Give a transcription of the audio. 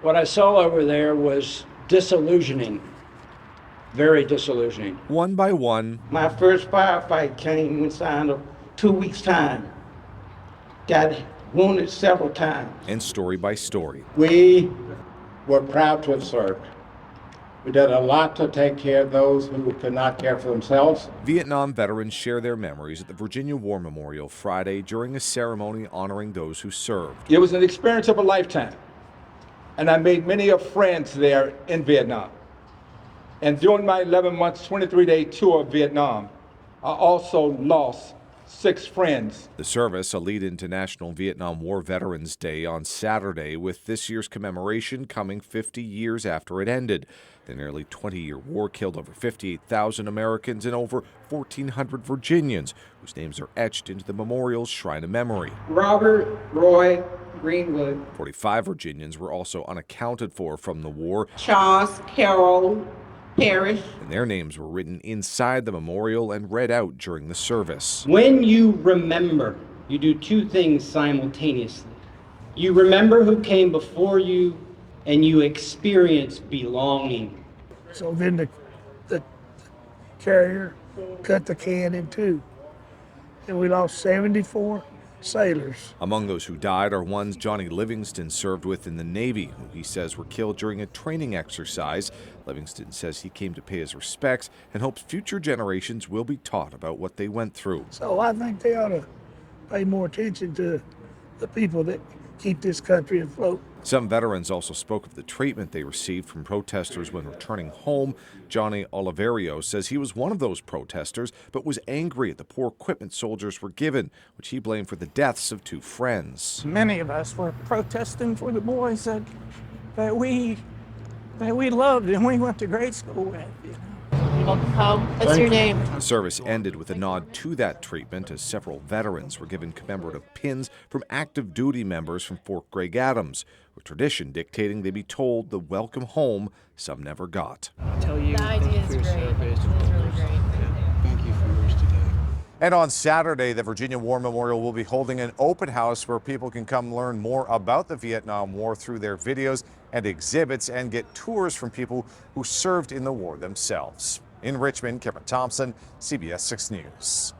What I saw over there was disillusioning, very disillusioning. One by one, My first firefight came inside of 2 weeks' time. Got wounded several times. and story by story. We were proud to have served. We did a lot to take care of those who could not care for themselves. Vietnam veterans share their memories at the Virginia War Memorial Friday during a ceremony honoring those who served. It was an experience of a lifetime, and I made many of friends there in Vietnam. And during my 11 months, 23-day tour of Vietnam, I also lost 6 friends. The service, a lead into National Vietnam War Veterans Day on Saturday, with this year's commemoration coming 50 years after it ended. The nearly 20-year war killed over 58,000 Americans and over 1,400 Virginians, whose names are etched into the memorial's Shrine of Memory. Robert Roy Greenwood. 45 Virginians were also unaccounted for from the war, Charles Carroll Parrish. and their names were written inside the memorial and read out during the service. When you remember, you do two things simultaneously. You remember who came before you, and you experience belonging. So then the carrier cut the can in two, and we lost 74 sailors. Among those who died are ones Johnny Livingston served with in the Navy, who he says were killed during a training exercise. Livingston says he came to pay his respects and hopes future generations will be taught about what they went through. So I think they ought to pay more attention to the people that keep this country afloat. Some veterans also spoke of the treatment they received from protesters when returning home. Johnny Oliverio says he was one of those protesters, but was angry at the poor equipment soldiers were given, which he blamed for the deaths of 2 friends. Many of us were protesting for the boys that we loved and we went to grade school with. What's your name? The service ended with a nod to that treatment as several veterans were given commemorative pins from active duty members from Fort Greg Adams, with tradition dictating they be told the welcome home some never got. The idea is great. It's really great. Thank you for yours today. And on Saturday, the Virginia War Memorial will be holding an open house where people can come learn more about the Vietnam War through their videos and exhibits and get tours from people who served in the war themselves. In Richmond, Kevin Thompson, CBS 6 News.